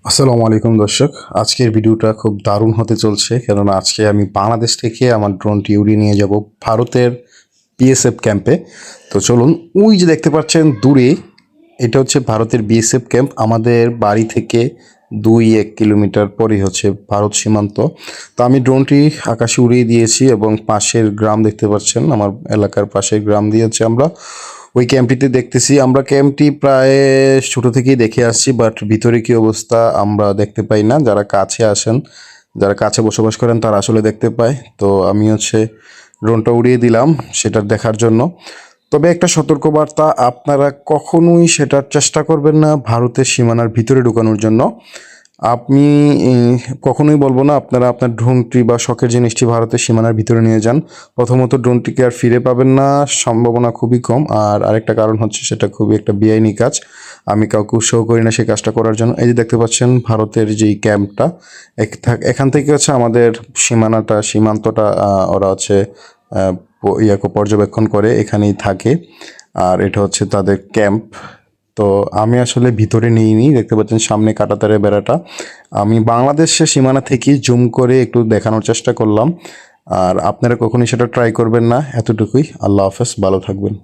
আসসালামু আলাইকুম দর্শক। আজকের ভিডিওটা খুব দারুণ হতে চলছে, কেননা আজকে আমি বাংলাদেশ থেকে আমার ড্রোনটি উড়িয়ে নিয়ে যাব ভারতের বিএসএফ ক্যাম্পে। তো চলুন, ওই যে দেখতে পাচ্ছেন দূরে, এটা হচ্ছে ভারতের বিএসএফ ক্যাম্প। আমাদের বাড়ি থেকে 2-1 কিলোমিটার পরেই হচ্ছে ভারত সীমান্ত। তো আমি ড্রোনটি আকাশে উড়িয়ে দিয়েছি এবং পাশের গ্রাম দেখতে পাচ্ছেন, আমার এলাকার পাশের গ্রাম দিয়ে হচ্ছে আমরা ওই ক্যাম্পটিতে দেখতেছি। আমরা ক্যাম্পটি প্রায় ছোট থেকেই দেখে আসছি, বাট ভিতরে কি অবস্থা আমরা দেখতে পাই না। যারা কাছে আসেন, যারা কাছে বসবাস করেন, তারা আসলে দেখতে পায়। তো আমি হচ্ছে ড্রোনটা উড়িয়ে দিলাম সেটা দেখার জন্য। তবে একটা সতর্কবার্তা, আপনারা কখনোই সেটার চেষ্টা করবেন না ভারতের সীমানার ভিতরে ঢুকানোর জন্য। আমি কখনোই বলবো না আপনারা আপনার ড্রোনটি বা শখের জিনিসটি ভারতের সীমানার ভিতরে নিয়ে যান। প্রথমত ড্রোনটিকে আর ফিরে পাবেন না, সম্ভাবনা খুবই কম। আর আরেকটা কারণ হচ্ছে সেটা খুবই একটা বেআইনি কাজ। আমি কাউকে উৎসাহ করি না সেই কাজটা করার জন্য। এই যে দেখতে পাচ্ছেন ভারতের যেই ক্যাম্পটা, এখান থেকে হচ্ছে আমাদের সীমান্তটা ওরা হচ্ছে পর্যবেক্ষণ করে, এখানেই থাকে। আর এটা হচ্ছে তাদের ক্যাম্প। তো আমি আসলে ভিতরে নিইনি, দেখতে পাচ্ছেন সামনে কাঁটাতারের বেড়াটা। আমি বাংলাদেশের সীমানা থেকেই জুম করে একটু দেখানোর চেষ্টা করলাম। আর আপনারা কখনোই সেটা ট্রাই করবেন না, এতটুকুই। আল্লাহ হাফেজ, ভালো থাকবেন।